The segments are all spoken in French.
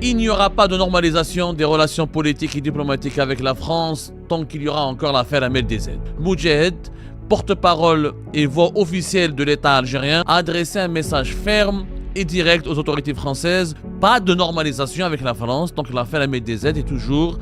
Il n'y aura pas de normalisation des relations politiques et diplomatiques avec la France tant qu'il y aura encore l'affaire Ahmed DZ. Moudjahid, porte-parole et voix officielle de l'État algérien, a adressé un message ferme et direct aux autorités françaises. Pas de normalisation avec la France tant que l'affaire Ahmed DZ est toujours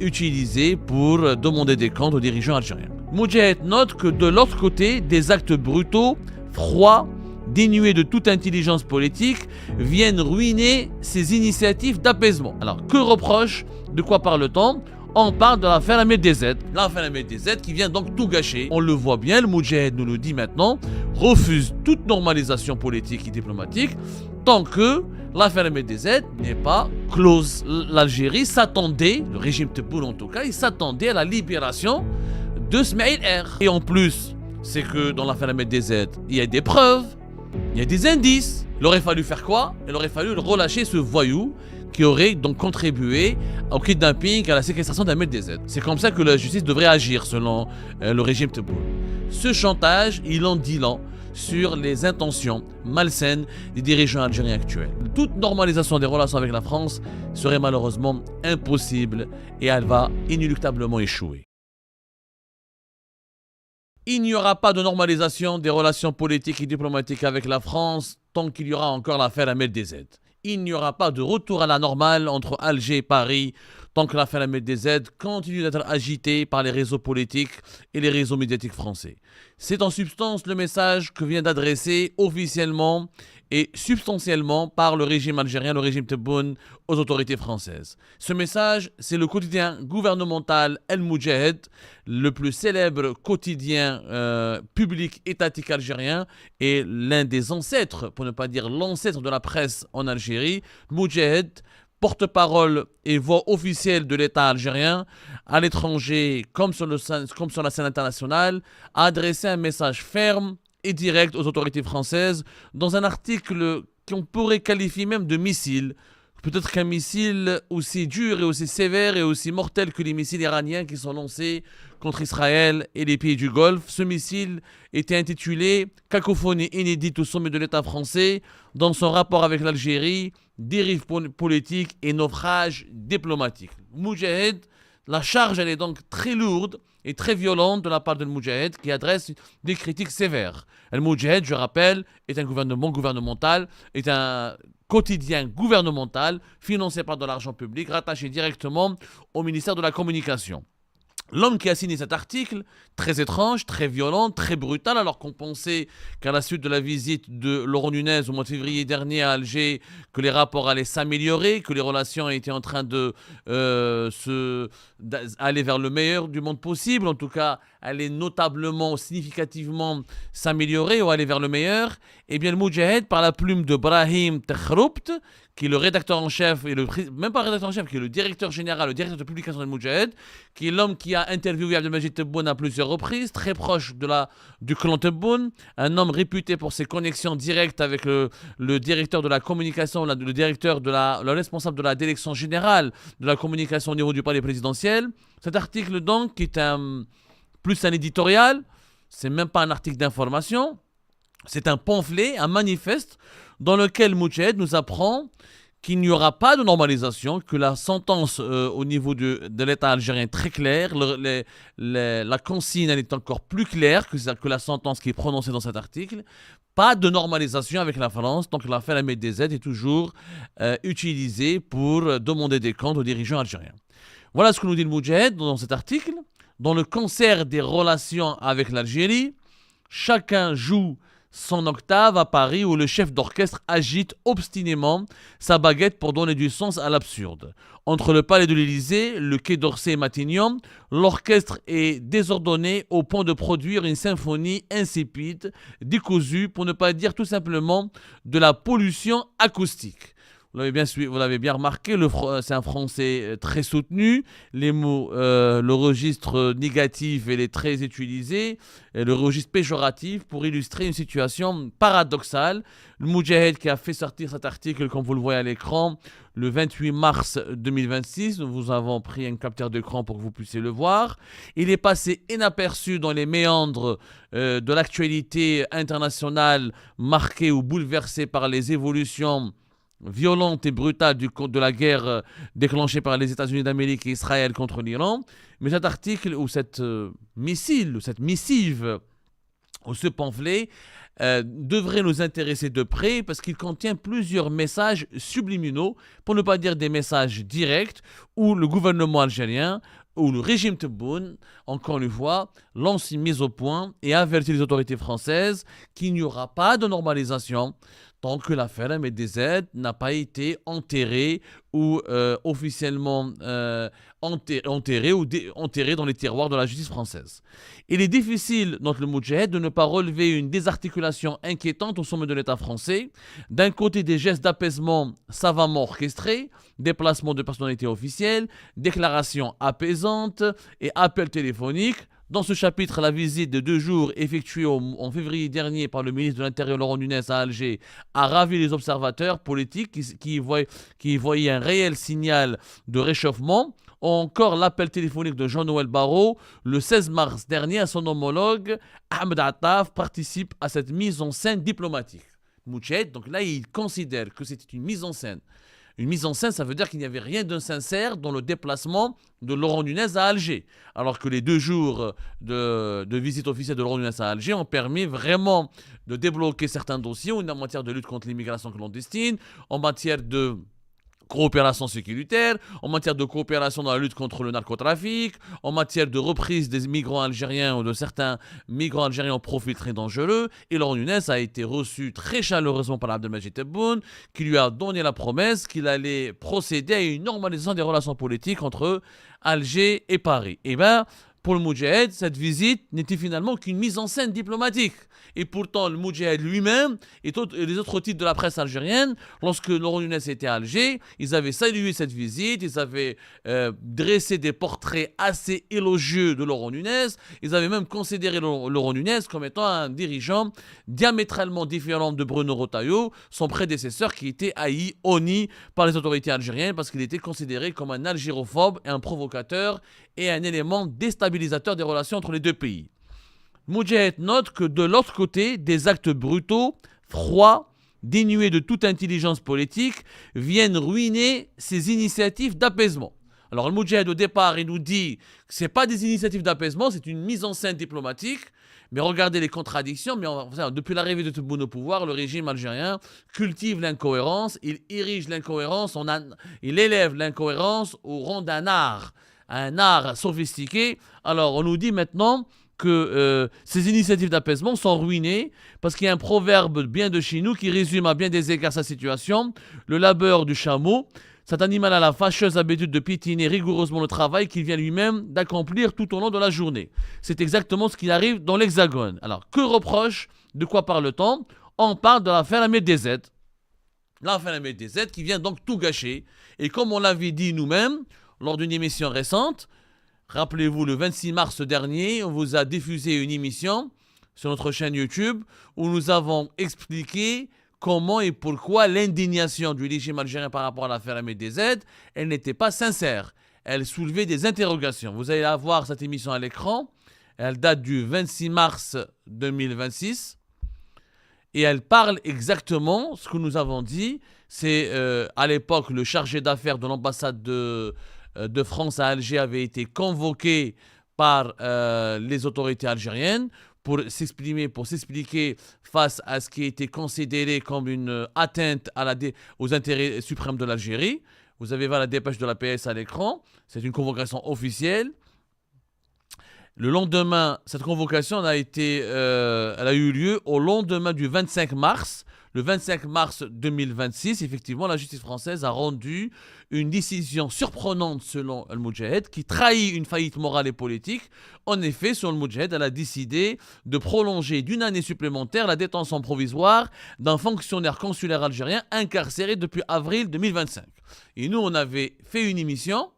utilisée pour demander des comptes aux dirigeants algériens. Moudjahid note que de l'autre côté, des actes brutaux, froids, dénués de toute intelligence politique, viennent ruiner ces initiatives d'apaisement. Alors, que reproche? De quoi parle-t-on? On parle de l'affaire Ahmed DZ. L'affaire Ahmed DZ qui vient donc tout gâcher. On le voit bien, le Moudjahid nous le dit maintenant, refuse toute normalisation politique et diplomatique tant que l'affaire Ahmed DZ n'est pas close. L'Algérie s'attendait, le régime Tebboune en tout cas, il s'attendait à la libération de Smaïl R. Et en plus, c'est que dans l'affaire Ahmed DZ, il y a des preuves, il y a des indices. Il aurait fallu faire quoi? Il aurait fallu relâcher ce voyou qui aurait donc contribué au kidnapping, à la séquestration d'Ahmed DZ. C'est comme ça que la justice devrait agir selon le régime Tebboune. Ce chantage, il en dit long sur les intentions malsaines des dirigeants algériens actuels. Toute normalisation des relations avec la France serait malheureusement impossible et elle va inéluctablement échouer. Il n'y aura pas de normalisation des relations politiques et diplomatiques avec la France tant qu'il y aura encore l'affaire Ahmed DZ. Il n'y aura pas de retour à la normale entre Alger et Paris tant que l'affaire Ahmed DZ continue d'être agitée par les réseaux politiques et les réseaux médiatiques français. C'est en substance le message que vient d'adresser officiellement et substantiellement par le régime algérien, le régime Tebboune, aux autorités françaises. Ce message, c'est le quotidien gouvernemental El Moudjahid, le plus célèbre quotidien public étatique algérien et l'un des ancêtres, pour ne pas dire l'ancêtre de la presse en Algérie. Moudjahid, porte-parole et voix officielle de l'État algérien, à l'étranger comme sur la scène internationale, a adressé un message ferme et direct aux autorités françaises dans un article qu'on pourrait qualifier même de missile. Peut-être qu'un missile aussi dur et aussi sévère et aussi mortel que les missiles iraniens qui sont lancés contre Israël et les pays du Golfe. Ce missile était intitulé « Cacophonie inédite au sommet de l'État français dans son rapport avec l'Algérie, dérive politique et naufrage diplomatique ». Moudjahid, la charge elle est donc très lourde et très violente de la part de Moudjahid qui adresse des critiques sévères. El Moudjahid, je rappelle, est un gouvernement gouvernemental, est un quotidien gouvernemental financé par de l'argent public, rattaché directement au ministère de la Communication. L'homme qui a signé cet article, très étrange, très violent, très brutal, alors qu'on pensait qu'à la suite de la visite de Laurent Nunez au mois de février dernier à Alger, que les rapports allaient s'améliorer, que les relations étaient en train de aller vers le meilleur du monde possible, en tout cas allaient notablement, significativement s'améliorer ou aller vers le meilleur, eh bien le Moudjahid, par la plume de Brahim Tekhroupt, qui est le rédacteur en chef, et même pas le rédacteur en chef, qui est le directeur général, le directeur de publication de Moudjahid, qui est l'homme qui a interviewé Abdelmajid Tebboune à plusieurs reprises, très proche du clan Tebboune, un homme réputé pour ses connexions directes avec le directeur de la communication, le responsable de la direction générale de la communication au niveau du palais présidentiel. Cet article donc, qui est plus un éditorial, c'est même pas un article d'information, c'est un pamphlet, un manifeste, dans lequel Moudjahid nous apprend qu'il n'y aura pas de normalisation, que la sentence au niveau de l'État algérien est très claire, la consigne elle est encore plus claire que la sentence qui est prononcée dans cet article. Pas de normalisation avec la France, donc l'affaire Ahmed DZ est toujours utilisée pour demander des comptes aux dirigeants algériens. Voilà ce que nous dit le Moudjahid dans cet article. Dans le concert des relations avec l'Algérie, chacun joue son octave à Paris où le chef d'orchestre agite obstinément sa baguette pour donner du sens à l'absurde. Entre le palais de l'Élysée, le quai d'Orsay et Matignon, l'orchestre est désordonné au point de produire une symphonie insipide, décousue, pour ne pas dire tout simplement de la pollution acoustique. Vous l'avez bien remarqué, c'est un français très soutenu. Les mots, le registre négatif, il est très utilisé. Et le registre péjoratif pour illustrer une situation paradoxale. Le Moudjahid qui a fait sortir cet article, comme vous le voyez à l'écran, le 28 mars 2026. Nous vous avons pris un capteur d'écran pour que vous puissiez le voir. Il est passé inaperçu dans les méandres de l'actualité internationale marquée ou bouleversée par les évolutions violente et brutale de la guerre déclenchée par les États-Unis d'Amérique et Israël contre l'Iran. Mais cet article ou cette missile, ou cette missive, ou ce pamphlet devrait nous intéresser de près parce qu'il contient plusieurs messages subliminaux, pour ne pas dire des messages directs, où le gouvernement algérien où le régime Tebboune, encore une fois, lance une mise au point et avertit les autorités françaises qu'il n'y aura pas de normalisation tant que l'affaire MDZ n'a pas été enterrée ou officiellement enterrée enterrée dans les tiroirs de la justice française. Il est difficile, note le Moudjahed, de ne pas relever une désarticulation inquiétante au sommet de l'État français. D'un côté, des gestes d'apaisement savamment orchestrés, déplacements de personnalités officielles, déclarations apaisantes et appels téléphoniques. Dans ce chapitre, la visite de 2 jours effectuée en février dernier par le ministre de l'Intérieur Laurent Nunez à Alger a ravi les observateurs politiques qui voyaient un réel signal de réchauffement. Encore l'appel téléphonique de Jean-Noël Barrot le 16 mars dernier à son homologue Ahmed Attaf participe à cette mise en scène diplomatique. Moudjahed, donc là, il considère que c'était une mise en scène. Une mise en scène, ça veut dire qu'il n'y avait rien d'insincère dans le déplacement de Laurent Nunez à Alger. Alors que les 2 jours de visite officielle de Laurent Nunez à Alger ont permis vraiment de débloquer certains dossiers en matière de lutte contre l'immigration clandestine, en matière de coopération sécuritaire, en matière de coopération dans la lutte contre le narcotrafic, en matière de reprise des migrants algériens ou de certains migrants algériens au profil très dangereux. Et Laurent Nunez a été reçu très chaleureusement par Abdelmadjid Tebboune, qui lui a donné la promesse qu'il allait procéder à une normalisation des relations politiques entre Alger et Paris. Et bien, pour le Moudjahed, cette visite n'était finalement qu'une mise en scène diplomatique. Et pourtant, le Moudjahed lui-même et les autres titres de la presse algérienne, lorsque Laurent Nunez était à Alger, ils avaient salué cette visite, ils avaient dressé des portraits assez élogieux de Laurent Nunez, ils avaient même considéré Laurent Nunez comme étant un dirigeant diamétralement différent de Bruno Retailleau, son prédécesseur qui était haï, honni par les autorités algériennes parce qu'il était considéré comme un algérophobe et un provocateur et un élément déstabilisateur des relations entre les 2 pays. Moudjahed note que de l'autre côté, des actes brutaux, froids, dénués de toute intelligence politique, viennent ruiner ces initiatives d'apaisement. Alors le Moudjahed au départ, il nous dit que ce n'est pas des initiatives d'apaisement, c'est une mise en scène diplomatique. Mais regardez les contradictions. Depuis l'arrivée de Tebboune au pouvoir, le régime algérien cultive l'incohérence, il érige l'incohérence, il élève l'incohérence au rang d'un art, un art sophistiqué. Alors on nous dit maintenant que ces initiatives d'apaisement sont ruinées parce qu'il y a un proverbe bien de chez nous qui résume à bien des égards sa situation. Le labeur du chameau, cet animal a la fâcheuse habitude de piétiner rigoureusement le travail qu'il vient lui-même d'accomplir tout au long de la journée. C'est exactement ce qui arrive dans l'Hexagone. Alors, que reproche? De quoi parle-t-on? On parle de l'affaire MDZ. L'affaire MDZ qui vient donc tout gâcher. Et comme on l'avait dit nous-mêmes lors d'une émission récente, rappelez-vous, le 26 mars dernier, on vous a diffusé une émission sur notre chaîne YouTube où nous avons expliqué comment et pourquoi l'indignation du régime algérien par rapport à l'affaire MDZ, elle n'était pas sincère. Elle soulevait des interrogations. Vous allez avoir cette émission à l'écran. Elle date du 26 mars 2026. Et elle parle exactement ce que nous avons dit. C'est à l'époque le chargé d'affaires de l'ambassade de France à Alger avait été convoqué par les autorités algériennes pour s'expliquer face à ce qui a été considéré comme une atteinte aux intérêts suprêmes de l'Algérie. Vous avez la dépêche de la PS à l'écran. C'est une convocation officielle. Le lendemain, cette convocation elle a eu lieu au lendemain du 25 mars. Le 25 mars 2026, effectivement, la justice française a rendu une décision surprenante selon Al-Moudjahed qui trahit une faillite morale et politique. En effet, selon Al-Moudjahed, elle a décidé de prolonger d'1 année supplémentaire la détention provisoire d'un fonctionnaire consulaire algérien incarcéré depuis avril 2025. Et nous, on avait fait une émission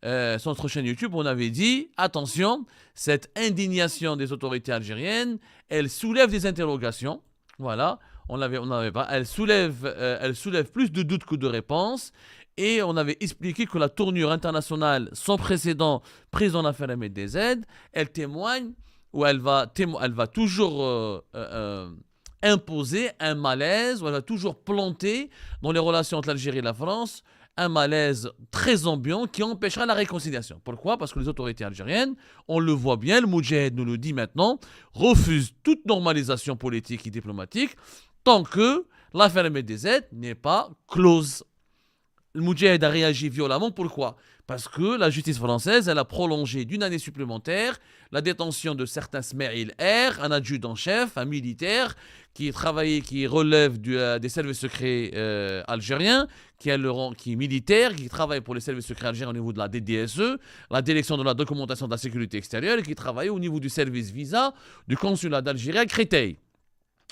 sur notre chaîne YouTube, on avait dit, attention, cette indignation des autorités algériennes, elle soulève des interrogations. Voilà. On n'avait pas. Elle soulève plus de doutes que de réponses. Et on avait expliqué que la tournure internationale sans précédent prise dans l'affaire MDZ, elle témoigne ou elle va toujours imposer un malaise, ou elle va toujours planter dans les relations entre l'Algérie et la France un malaise très ambiant qui empêchera la réconciliation. Pourquoi ? Parce que les autorités algériennes, on le voit bien, le Moudjahid nous le dit maintenant, refusent toute normalisation politique et diplomatique tant que l'affaire MDZ n'est pas close. Le Moudjahid a réagi violemment. Pourquoi ? Parce que la justice française, elle a prolongé d'une année supplémentaire la détention de certains Smaïl R, un adjudant-chef, un militaire qui relève des services secrets algériens, qui est militaire, qui travaille pour les services secrets algériens au niveau de la DDSE, la direction de la documentation de la sécurité extérieure, et qui travaille au niveau du service visa du consulat d'Algérie à Créteil.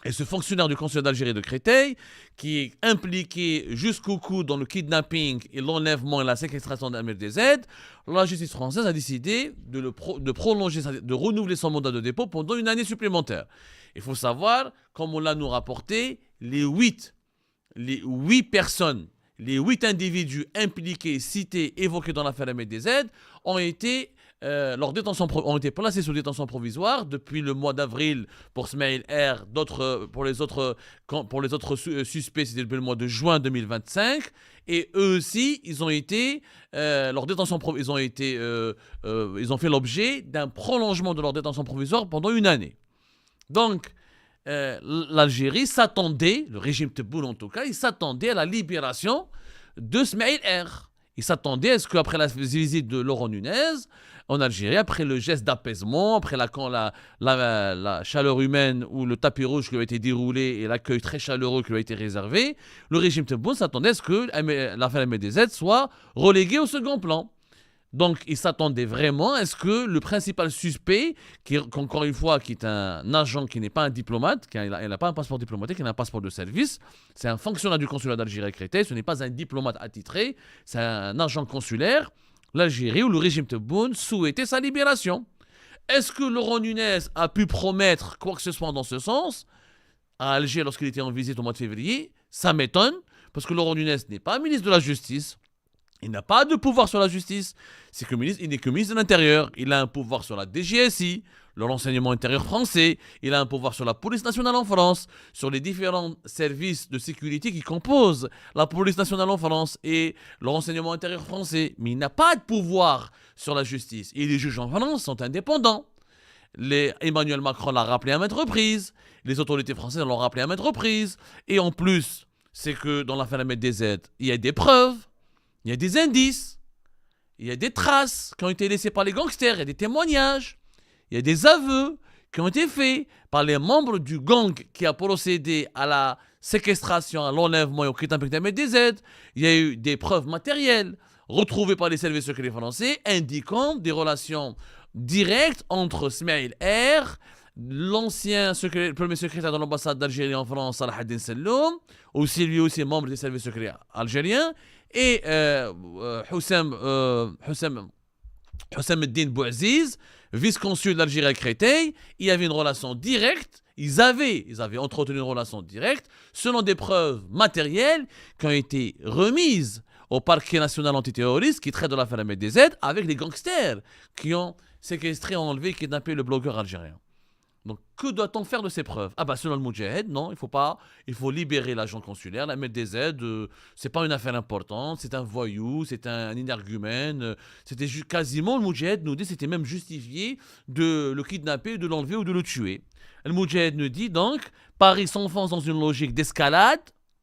Et ce fonctionnaire du consulat d'Algérie de Créteil, qui est impliqué jusqu'au cou dans le kidnapping et l'enlèvement et la séquestration d'MRDZ, la justice française a décidé de renouveler son mandat de dépôt pendant une année supplémentaire. Il faut savoir, comme on l'a nous rapporté, les huit personnes, les 8 individus impliqués, cités, évoqués dans l'affaire MRDZ ont été placés sous détention provisoire depuis le mois d'avril pour Smaïl R. Pour les autres suspects, c'était depuis le mois de juin 2025. Et eux aussi, ils ont fait l'objet d'un prolongement de leur détention provisoire pendant une année. Donc, l'Algérie s'attendait, le régime Tebboune en tout cas, il s'attendait à la libération de Smaïl R. Il s'attendait à ce qu'après la visite de Laurent Nunez en Algérie, après le geste d'apaisement, après la chaleur humaine ou le tapis rouge qui a été déroulé et l'accueil très chaleureux qui lui a été réservé, le régime Tebboune s'attendait à ce que l'affaire MDZ soit reléguée au second plan. Donc, il s'attendait vraiment à ce que le principal suspect, encore une fois, qui est un agent qui n'est pas un diplomate, il n'a pas un passeport diplomatique, il a un passeport de service, c'est un fonctionnaire du consulat d'Algérie à Créteil, ce n'est pas un diplomate attitré, c'est un agent consulaire, l'Algérie ou le régime Tebboune souhaitait sa libération. Est-ce que Laurent Nunez a pu promettre quoi que ce soit dans ce sens à Alger lorsqu'il était en visite au mois de février ? Ça m'étonne, parce que Laurent Nunez n'est pas ministre de la Justice. Il n'a pas de pouvoir sur la justice. Il n'est que ministre de l'Intérieur. Il a un pouvoir sur la DGSI, le renseignement intérieur français. Il a un pouvoir sur la police nationale en France, sur les différents services de sécurité qui composent la police nationale en France et le renseignement intérieur français. Mais il n'a pas de pouvoir sur la justice. Et les juges en France sont indépendants. Emmanuel Macron l'a rappelé à maintes reprises. Les autorités françaises l'ont rappelé à maintes reprises. Et en plus, c'est que dans l'affaire MDZ, il y a des preuves. Il y a des indices, il y a des traces qui ont été laissées par les gangsters, il y a des témoignages, il y a des aveux qui ont été faits par les membres du gang qui a procédé à la séquestration, à l'enlèvement et au kidnapping d'MDZ. Il y a eu des preuves matérielles retrouvées par les services secrets français indiquant des relations directes entre Smaïl R., l'ancien premier secrétaire de l'ambassade d'Algérie en France, Salah ad-Din Selloum, lui aussi membre des services secrets algériens, et Houssam el-Din Bouaziz, vice-consul d'Algérie à Créteil. Il y avait une relation directe, ils avaient entretenu une relation directe selon des preuves matérielles qui ont été remises au parquet national antiterroriste qui traite de l'affaire MDZ avec les gangsters qui ont séquestré, enlevé, kidnappé le blogueur algérien. Donc, que doit-on faire de ces preuves ? Selon le Moudjahid, non, il faut libérer l'agent consulaire. La MDZ, c'est pas une affaire importante, c'est un voyou, c'est un énergumène. C'était quasiment, le Moudjahid nous dit, c'était même justifié de le kidnapper, de l'enlever ou de le tuer. Le Moudjahid nous dit donc, Paris s'enfonce dans une logique d'escalade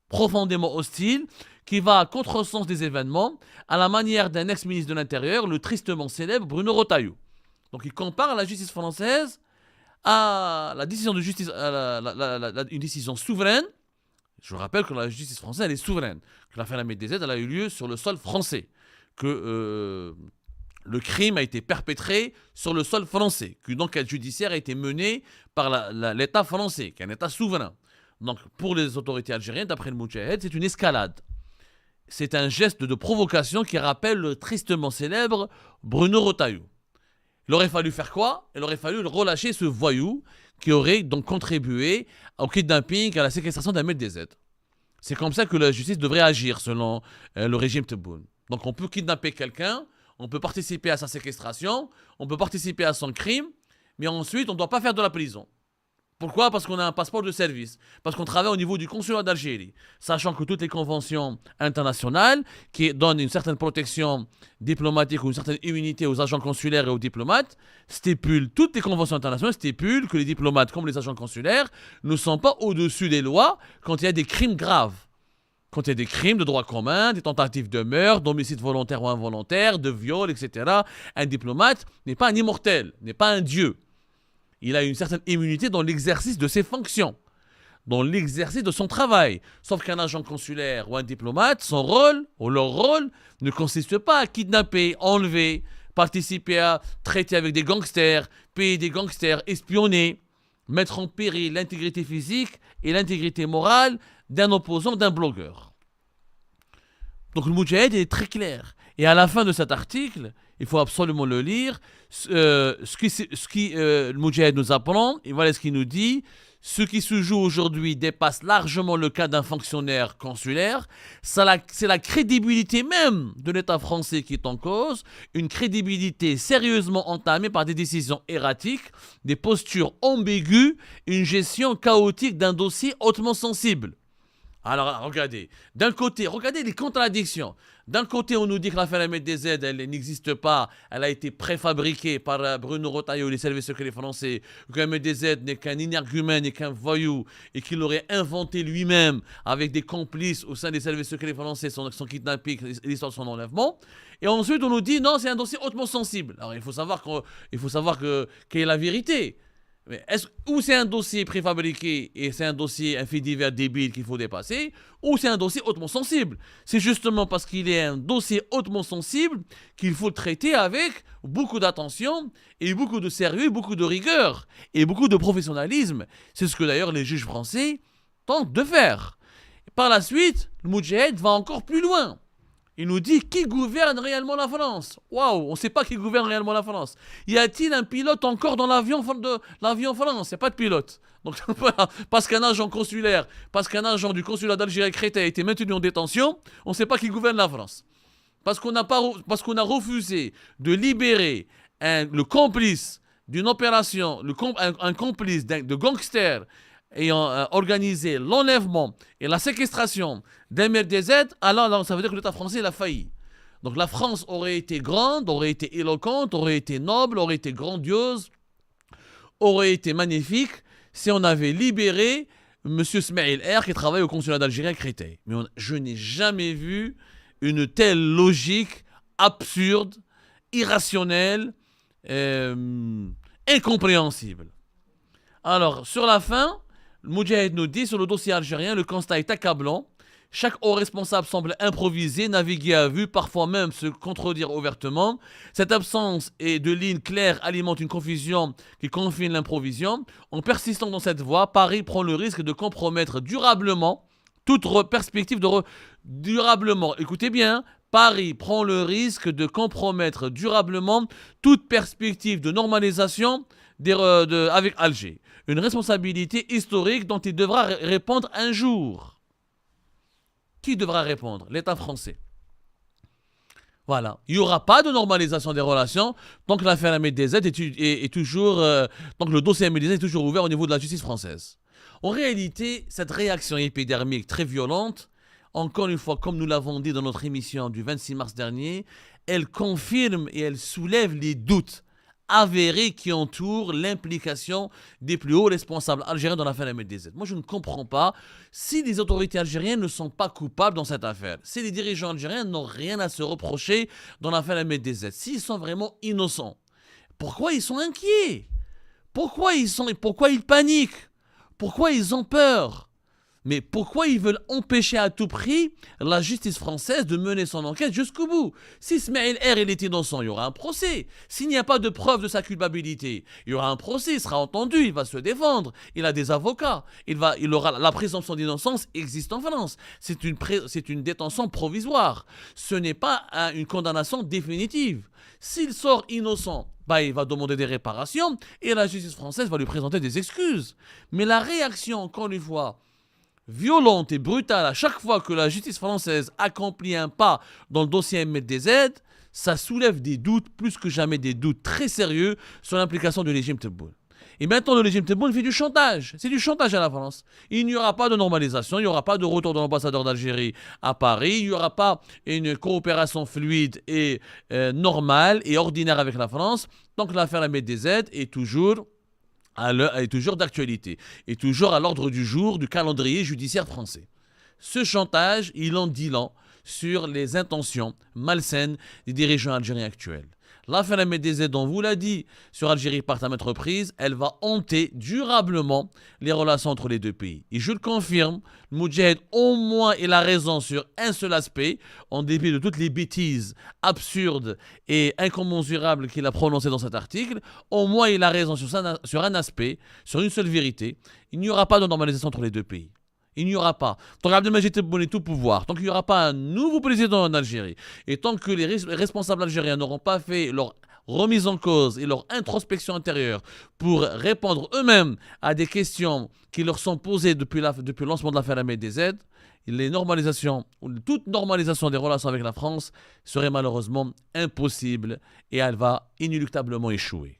profondément hostile qui va à contresens des événements, à la manière d'un ex-ministre de l'Intérieur, le tristement célèbre Bruno Retailleau. Donc, il compare la justice française à la décision de justice, une décision souveraine. Je rappelle que la justice française, elle est souveraine. Que l'affaire MDZ, elle a eu lieu sur le sol français. Que le crime a été perpétré sur le sol français. Qu'une enquête judiciaire a été menée par l'État français, qui est un État souverain. Donc, pour les autorités algériennes, d'après le Moudjahid, c'est une escalade. C'est un geste de provocation qui rappelle le tristement célèbre Bruno Retailleau. Il aurait fallu faire quoi ? Il aurait fallu relâcher ce voyou qui aurait donc contribué au kidnapping, à la séquestration d'un MDZ. C'est comme ça que la justice devrait agir selon le régime Tebboune. Donc on peut kidnapper quelqu'un, on peut participer à sa séquestration, on peut participer à son crime, mais ensuite on ne doit pas faire de la prison. Pourquoi? Parce qu'on a un passeport de service, parce qu'on travaille au niveau du consulat d'Algérie, sachant que toutes les conventions internationales qui donnent une certaine protection diplomatique ou une certaine immunité aux agents consulaires et aux diplomates stipulent, toutes les conventions internationales stipulent que les diplomates comme les agents consulaires ne sont pas au-dessus des lois quand il y a des crimes graves. Quand il y a des crimes de droit commun, des tentatives de meurtre, d'homicide volontaire ou involontaire, de viol, etc., un diplomate n'est pas un immortel, n'est pas un dieu. Il a une certaine immunité dans l'exercice de ses fonctions, dans l'exercice de son travail. Sauf qu'un agent consulaire ou un diplomate, son rôle, ou leur rôle, ne consiste pas à kidnapper, enlever, participer à traiter avec des gangsters, payer des gangsters, espionner, mettre en péril l'intégrité physique et l'intégrité morale d'un opposant, d'un blogueur. Donc le Moudjahid est très clair. Et à la fin de cet article, il faut absolument le lire, le Moudjahid nous apprend, et voilà ce qu'il nous dit: ce qui se joue aujourd'hui dépasse largement le cas d'un fonctionnaire consulaire. C'est la crédibilité même de l'État français qui est en cause, une crédibilité sérieusement entamée par des décisions erratiques, des postures ambiguës, une gestion chaotique d'un dossier hautement sensible. Alors, regardez. D'un côté, regardez les contradictions. D'un côté, on nous dit que l'affaire MDZ, elle n'existe pas. Elle a été préfabriquée par Bruno Retailleau et les services secrets français. Que MDZ n'est qu'un énergumène, n'est qu'un voyou, et qu'il l'aurait inventé lui-même avec des complices au sein des services secrets français, son kidnapping, l'histoire de son enlèvement. Et ensuite, on nous dit non, c'est un dossier hautement sensible. Alors, il faut savoir quelle est la vérité. Mais ou c'est un dossier préfabriqué et c'est un dossier, un fait divers débile qu'il faut dépasser, ou c'est un dossier hautement sensible. C'est justement parce qu'il est un dossier hautement sensible qu'il faut le traiter avec beaucoup d'attention et beaucoup de sérieux, beaucoup de rigueur et beaucoup de professionnalisme. C'est ce que d'ailleurs les juges français tentent de faire. Par la suite, le Moudjahid va encore plus loin. Il nous dit qui gouverne réellement la France. Waouh, on ne sait pas qui gouverne réellement la France. Y a-t-il un pilote encore dans l'avion France? Il n'y a pas de pilote. Donc, parce qu'un agent consulaire, parce qu'un agent du consulat d'Algérie Créteil a été maintenu en détention, on ne sait pas qui gouverne la France. Parce qu'on a refusé de libérer le complice d'une opération, un complice de gangsters ayant organisé l'enlèvement et la séquestration d'un MRDZ, alors ça veut dire que l'État français a failli. Donc la France aurait été grande, aurait été éloquente, aurait été noble, aurait été grandiose, aurait été magnifique si on avait libéré M. Smaïl R qui travaille au consulat d'Algérie à Créteil. Mais je n'ai jamais vu une telle logique absurde, irrationnelle, incompréhensible. Alors, sur la fin, le Moudjahid nous dit, sur le dossier algérien, le constat est accablant. Chaque haut responsable semble improviser, naviguer à vue, parfois même se contredire ouvertement. Cette absence de ligne claire alimente une confusion qui confine l'improvision. En persistant dans cette voie, Paris prend le risque de compromettre durablement toute perspective durablement. Écoutez bien, Paris prend le risque de compromettre durablement toute perspective de normalisation avec Alger. Une responsabilité historique dont il devra répondre un jour. Qui devra répondre? L'État français. Voilà. Il n'y aura pas de normalisation des relations tant que l'affaire MDZ est toujours, tant que le dossier MDZ est toujours ouvert au niveau de la justice française. En réalité, cette réaction épidermique très violente, encore une fois, comme nous l'avons dit dans notre émission du 26 mars dernier, elle confirme et elle soulève les doutes avérés qui entourent l'implication des plus hauts responsables algériens dans l'affaire MDZ. Moi, je ne comprends pas si les autorités algériennes ne sont pas coupables dans cette affaire, si les dirigeants algériens n'ont rien à se reprocher dans l'affaire MDZ, s'ils sont vraiment innocents. Pourquoi ils sont inquiets? Pourquoi ils paniquent? Pourquoi ils ont peur? Mais pourquoi ils veulent empêcher à tout prix la justice française de mener son enquête jusqu'au bout? Si Smaïl R est innocent, il y aura un procès. S'il n'y a pas de preuve de sa culpabilité, il y aura un procès, il sera entendu, il va se défendre. Il a des avocats. Il aura la présomption d'innocence existe en France. C'est une détention provisoire. Ce n'est pas une condamnation définitive. S'il sort innocent, il va demander des réparations et la justice française va lui présenter des excuses. Mais la réaction, encore une fois, violente et brutale à chaque fois que la justice française accomplit un pas dans le dossier MDZ, ça soulève des doutes, plus que jamais des doutes très sérieux sur l'implication du régime Tebboune. Et maintenant, le régime Tebboune fait du chantage. C'est du chantage à la France. Il n'y aura pas de normalisation, il n'y aura pas de retour de l'ambassadeur d'Algérie à Paris, il n'y aura pas une coopération fluide et normale et ordinaire avec la France. Donc l'affaire Ahmed DZ est toujours d'actualité, est toujours à l'ordre du jour du calendrier judiciaire français. Ce chantage, il en dit long sur les intentions malsaines des dirigeants algériens actuels. L'affaire Ahmed DZ, dont vous l'a dit sur Algérie par maintes reprises, elle va hanter durablement les relations entre les deux pays. Et je le confirme, Moudjahid, au moins, il a raison sur un seul aspect, en dépit de toutes les bêtises absurdes et incommensurables qu'il a prononcées dans cet article. Au moins, il a raison sur un aspect, sur une seule vérité. Il n'y aura pas de normalisation entre les deux pays. Il n'y aura pas. Tant qu'Abdelmajid Tebboune est tout pouvoir, tant qu'il n'y aura pas un nouveau président en Algérie, et tant que les responsables algériens n'auront pas fait leur remise en cause et leur introspection intérieure pour répondre eux-mêmes à des questions qui leur sont posées depuis le lancement de l'affaire Ahmed DZ, toute normalisation des relations avec la France serait malheureusement impossible et elle va inéluctablement échouer.